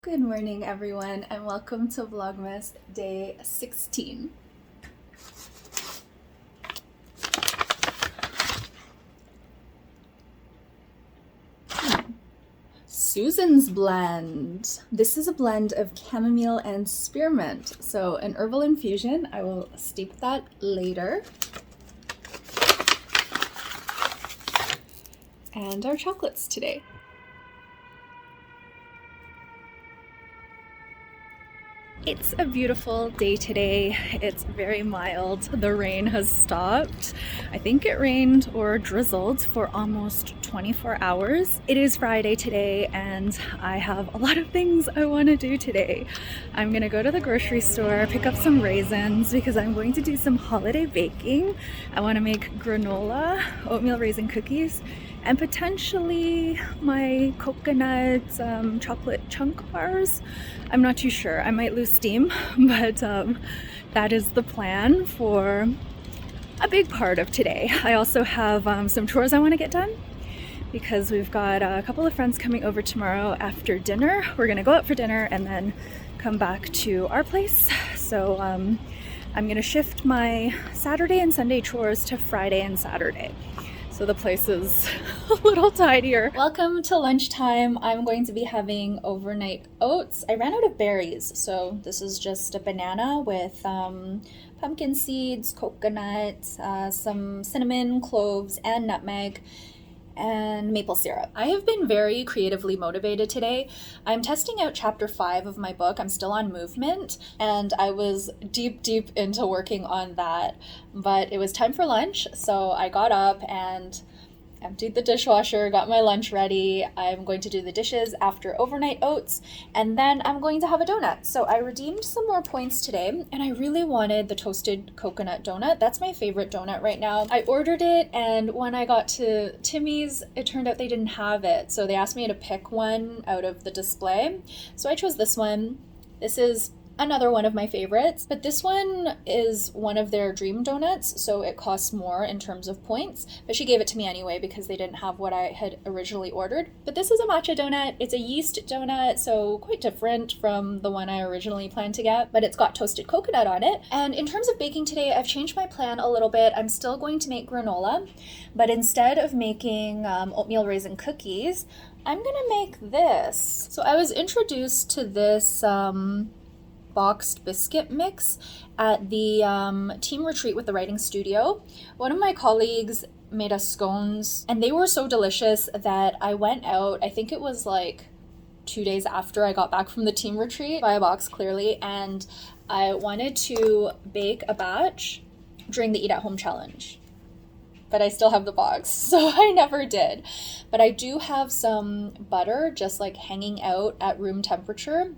Good morning, everyone, and welcome to Vlogmas day 16. Susan's blend. This is a blend of chamomile and spearmint. So an herbal infusion. I will steep that later. And our chocolates today. It's a beautiful day today. It's very mild. The rain has stopped. I think it rained or drizzled for almost 24 hours. It is Friday today and I have a lot of things I want to do today. I'm gonna go to the grocery store, pick up some raisins because I'm going to do some holiday baking. I want to make granola, oatmeal raisin cookies, and potentially my coconut chocolate chunk bars. I'm not too sure. I might lose steam, but that is the plan for a big part of today. I also have some chores I want to get done because we've got a couple of friends coming over tomorrow after dinner. We're gonna go out for dinner and then come back to our place. So I'm gonna shift my Saturday and Sunday chores to Friday and Saturday. So the place is a little tidier. Welcome to lunchtime. I'm going to be having overnight oats. I ran out of berries, so this is just a banana with pumpkin seeds, coconut, some cinnamon, cloves, and nutmeg, and maple syrup. I have been very creatively motivated today. I'm testing out chapter 5 of my book. I'm still on movement, and I was deep into working on that. But it was time for lunch, so I got up and emptied the dishwasher, got my lunch ready. I'm going to do the dishes after overnight oats, and then I'm going to have a donut. So I redeemed some more points today, and I really wanted the toasted coconut donut. That's my favorite donut right now. I ordered it, and when I got to Timmy's, it turned out they didn't have it. So they asked me to pick one out of the display. So I chose this one. This is another one of my favorites, but this one is one of their dream donuts, so it costs more in terms of points, but she gave it to me anyway because they didn't have what I had originally ordered. But this is a matcha donut. It's a yeast donut, so quite different from the one I originally planned to get, but it's got toasted coconut on it. And in terms of baking today, I've changed my plan a little bit. I'm still going to make granola, but instead of making oatmeal raisin cookies, I'm gonna make this. So I was introduced to this boxed biscuit mix at the team retreat with the writing studio. One of my colleagues made us scones, and they were so delicious that I went out, I think it was like 2 days after I got back from the team retreat, by a box clearly, and I wanted to bake a batch during the Eat at Home challenge. But I still have the box, so I never did. But I do have some butter just like hanging out at room temperature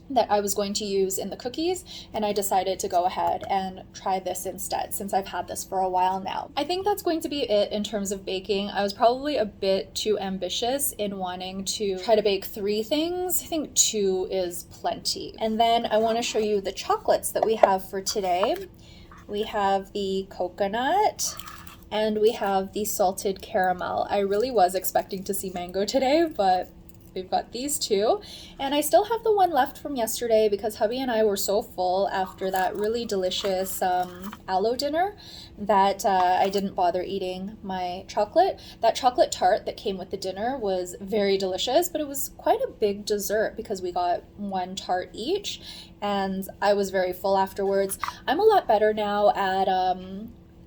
that I was going to use in the cookies, and I decided to go ahead and try this instead since I've had this for a while now. I think that's going to be it in terms of baking. I was probably a bit too ambitious in wanting to try to bake 3 things. I think 2 is plenty. And then I want to show you the chocolates that we have for today. We have the coconut and we have the salted caramel. I really was expecting to see mango today, but we've got these 2, and I still have the one left from yesterday because hubby and I were so full after that really delicious aloe dinner that I didn't bother eating my chocolate. That chocolate tart that came with the dinner was very delicious, but it was quite a big dessert because we got 1 tart each, and I was very full afterwards. I'm a lot better now at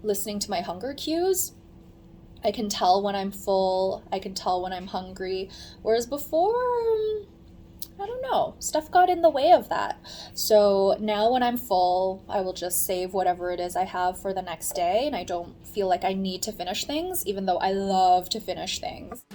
listening to my hunger cues. I can tell when I'm full, I can tell when I'm hungry, whereas before, I don't know, stuff got in the way of that. So now when I'm full, I will just save whatever it is I have for the next day, and I don't feel like I need to finish things, even though I love to finish things.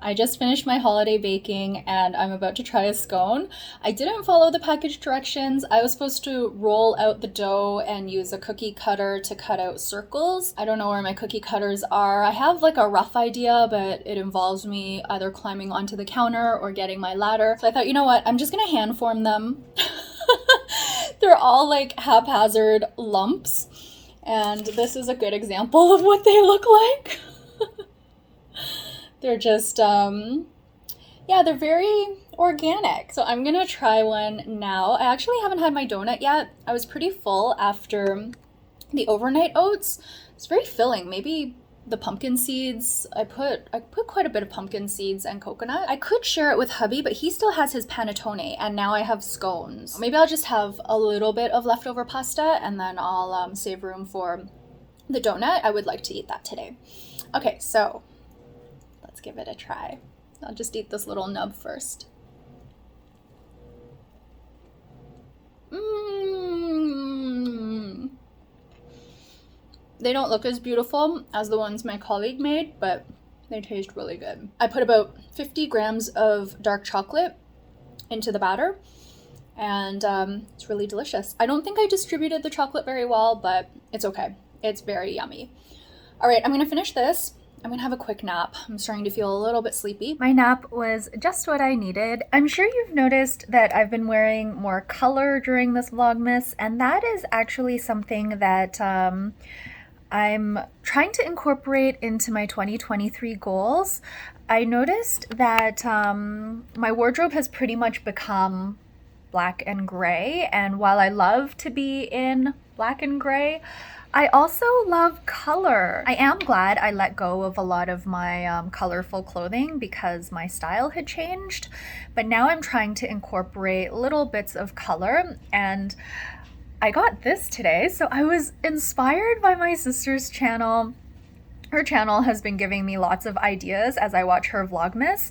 I just finished my holiday baking and I'm about to try a scone. I didn't follow the package directions. I was supposed to roll out the dough and use a cookie cutter to cut out circles. I don't know where my cookie cutters are. I have like a rough idea, but it involves me either climbing onto the counter or getting my ladder. So I thought, you know what, I'm just gonna hand form them. They're all like haphazard lumps, and this is a good example of what they look like. They're just, yeah, they're very organic. So I'm gonna try one now. I actually haven't had my donut yet. I was pretty full after the overnight oats. It's very filling. Maybe the pumpkin seeds. I put quite a bit of pumpkin seeds and coconut. I could share it with hubby, but he still has his panettone, and now I have scones. Maybe I'll just have a little bit of leftover pasta, and then I'll save room for the donut. I would like to eat that today. Okay, so let's give it a try. I'll just eat this little nub first. They don't look as beautiful as the ones my colleague made, but they taste really good. I put about 50 grams of dark chocolate into the batter, and it's really delicious. I don't think I distributed the chocolate very well, but it's okay. It's very yummy. All right, I'm gonna finish this. I'm gonna have a quick nap. I'm starting to feel a little bit sleepy. My nap was just what I needed. I'm sure you've noticed that I've been wearing more color during this Vlogmas, and that is actually something that I'm trying to incorporate into my 2023 goals. I noticed that my wardrobe has pretty much become black and gray, and while I love to be in black and gray, I also love color. I am glad I let go of a lot of my colorful clothing because my style had changed, but now I'm trying to incorporate little bits of color, and I got this today. So I was inspired by my sister's channel. Her channel has been giving me lots of ideas as I watch her Vlogmas,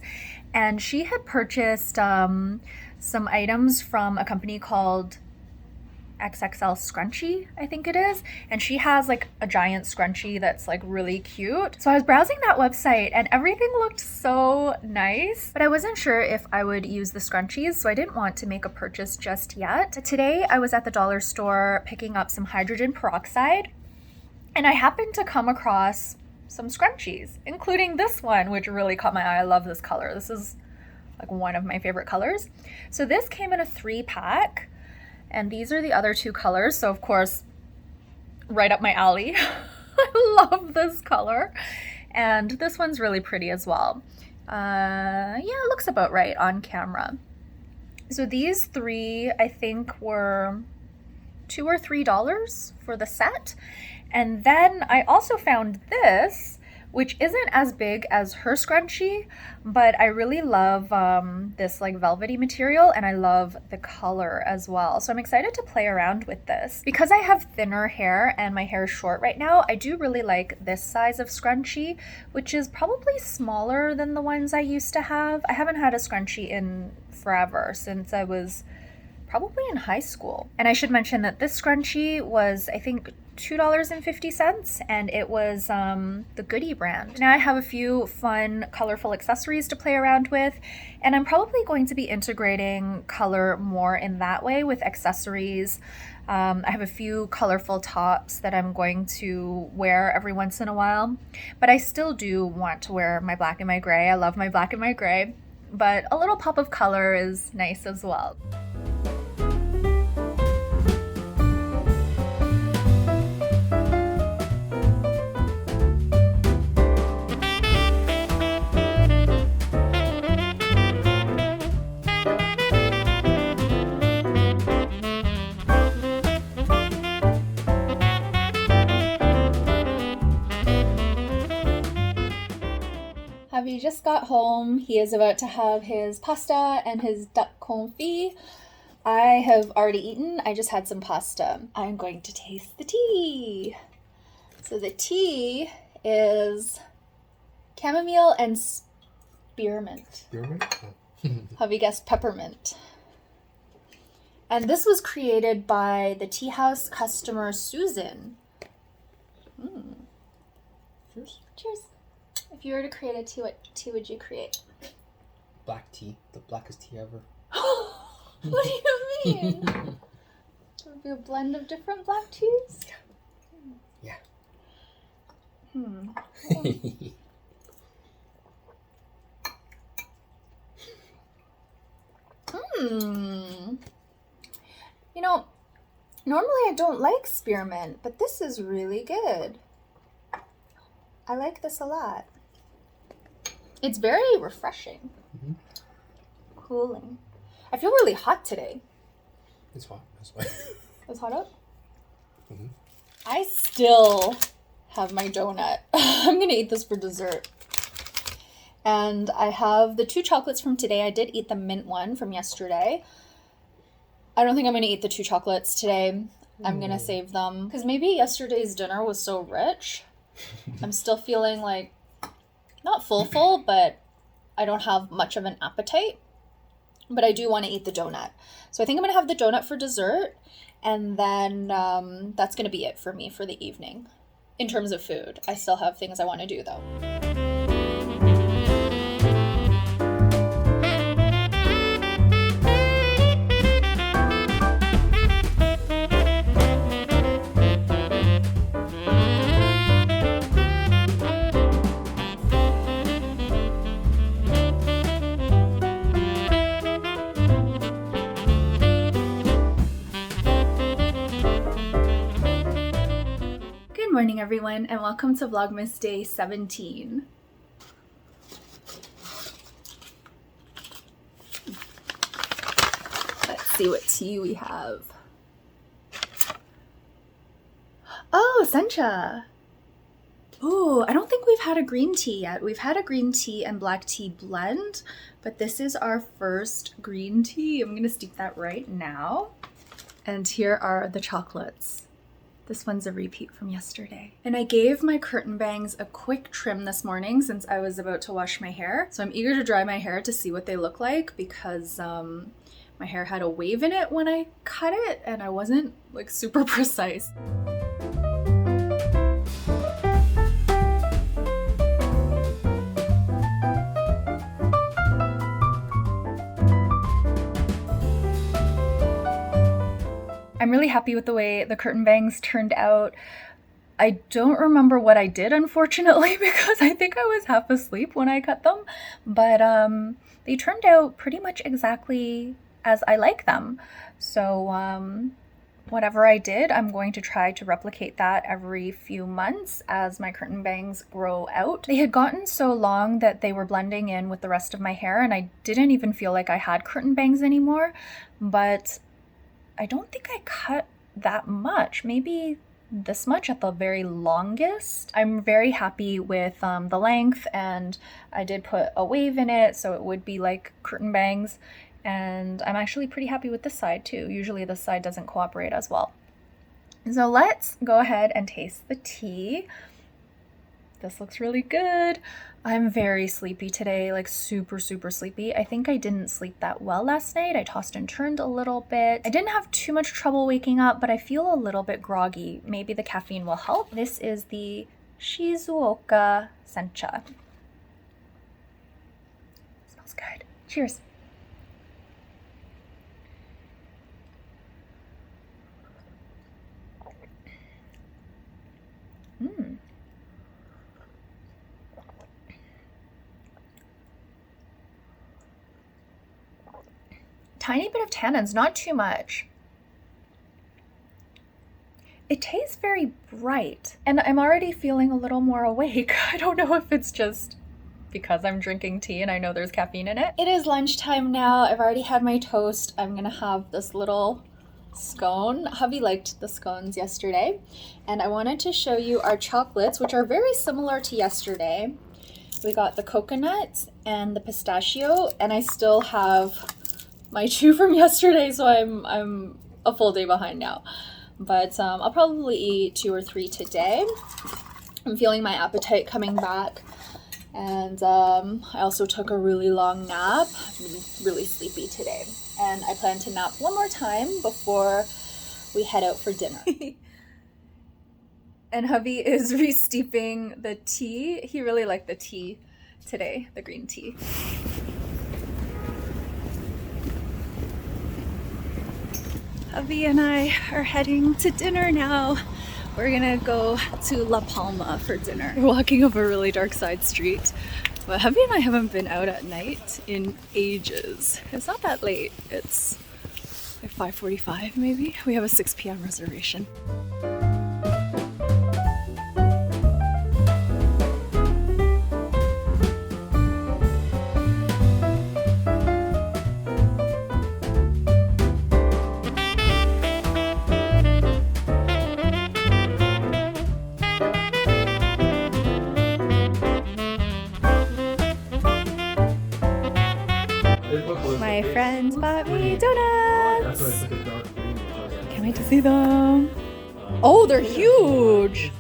and she had purchased some items from a company called XXL Scrunchie, I think it is, and she has like a giant scrunchie that's like really cute. So I was browsing that website and everything looked so nice, but I wasn't sure if I would use the scrunchies, so I didn't want to make a purchase just yet. But today I was at the dollar store picking up some hydrogen peroxide, and I happened to come across some scrunchies, including this one, which really caught my eye. I love this color. This is like one of my favorite colors. So this came in a 3-pack. And these are the other 2 colors, so of course, right up my alley. I love this color. And this one's really pretty as well. Yeah, it looks about right on camera. So these 3, I think, were $2 or $3 for the set. And then I also found this, which isn't as big as her scrunchie, but I really love this like velvety material, and I love the color as well. So I'm excited to play around with this. Because I have thinner hair and my hair is short right now, I do really like this size of scrunchie, which is probably smaller than the ones I used to have. I haven't had a scrunchie in forever, since I was probably in high school. And I should mention that this scrunchie was, I think, $2.50, and it was the Goody brand. Now I have a few fun, colorful accessories to play around with, and I'm probably going to be integrating color more in that way with accessories. I have a few colorful tops that I'm going to wear every once in a while, but I still do want to wear my black and my gray. I love my black and my gray, but a little pop of color is nice as well. He just got home. He is about to have his pasta and his duck confit. I have already eaten. I just had some pasta. I'm going to taste the tea. So the tea is chamomile and spearmint. Spearmint? Hubby guessed peppermint. And this was created by the tea house customer Susan. Cheers. Cheers. If If you were to create a tea, what tea would you create? Black tea. The blackest tea ever. What do you mean? It would be a blend of different black teas? Yeah. You know, normally I don't like spearmint, but this is really good. I like this a lot. It's very refreshing. Mm-hmm. Cooling. I feel really hot today. It's hot. That's why. It's hot up? Mm-hmm. I still have my donut. I'm going to eat this for dessert. And I have the 2 chocolates from today. I did eat the mint one from yesterday. I don't think I'm going to eat the 2 chocolates today. I'm going to save them. Because maybe yesterday's dinner was so rich. I'm still feeling like, not full, but I don't have much of an appetite. But I do want to eat the donut. So I think I'm going to have the donut for dessert. And then that's going to be it for me for the evening. In terms of food, I still have things I want to do though. Good morning everyone and welcome to Vlogmas day 17. Let's see what tea we have. Oh, Sencha! Oh, I don't think we've had a green tea yet. We've had a green tea and black tea blend, but this is our first green tea. I'm gonna steep that right now. And here are the chocolates. This one's a repeat from yesterday. And I gave my curtain bangs a quick trim this morning since I was about to wash my hair. So I'm eager to dry my hair to see what they look like because my hair had a wave in it when I cut it and I wasn't like super precise. I'm really happy with the way the curtain bangs turned out. I don't remember what I did, unfortunately, because I think I was half asleep when I cut them, but they turned out pretty much exactly as I like them. So whatever I did, I'm going to try to replicate that every few months as my curtain bangs grow out. They had gotten so long that they were blending in with the rest of my hair, and I didn't even feel like I had curtain bangs anymore, but I don't think I cut that much, maybe this much at the very longest. I'm very happy with the length, and I did put a wave in it so it would be like curtain bangs, and I'm actually pretty happy with this side too. Usually this side doesn't cooperate as well. So let's go ahead and taste the tea. This looks really good. I'm very sleepy today, like super sleepy. I think I didn't sleep that well last night. I tossed and turned a little bit. I didn't have too much trouble waking up, but I feel a little bit groggy. Maybe the caffeine will help. This is the Shizuoka Sencha. Smells good. Cheers. Tiny bit of tannins, not too much. It tastes very bright, and I'm already feeling a little more awake. I don't know if it's just because I'm drinking tea and I know there's caffeine in it. It is lunchtime now. I've already had my toast. I'm gonna have this little scone. Hubby liked the scones yesterday, and I wanted to show you our chocolates, which are very similar to yesterday. We got the coconut and the pistachio, and I still have my 2 from yesterday, so I'm a full day behind now. But I'll probably eat 2 or 3 today. I'm feeling my appetite coming back, and I also took a really long nap. I'm really sleepy today, and I plan to nap one more time before we head out for dinner. And hubby is re-steeping the tea. He really liked the tea today, the green tea. Hubby and I are heading to dinner now. We're gonna go to La Palma for dinner. We're walking up a really dark side street, but hubby and I haven't been out at night in ages. It's not that late. It's like 5:45 maybe. We have a 6 p.m. reservation. My friends bought me donuts. Can't wait to see them. Oh, they're huge.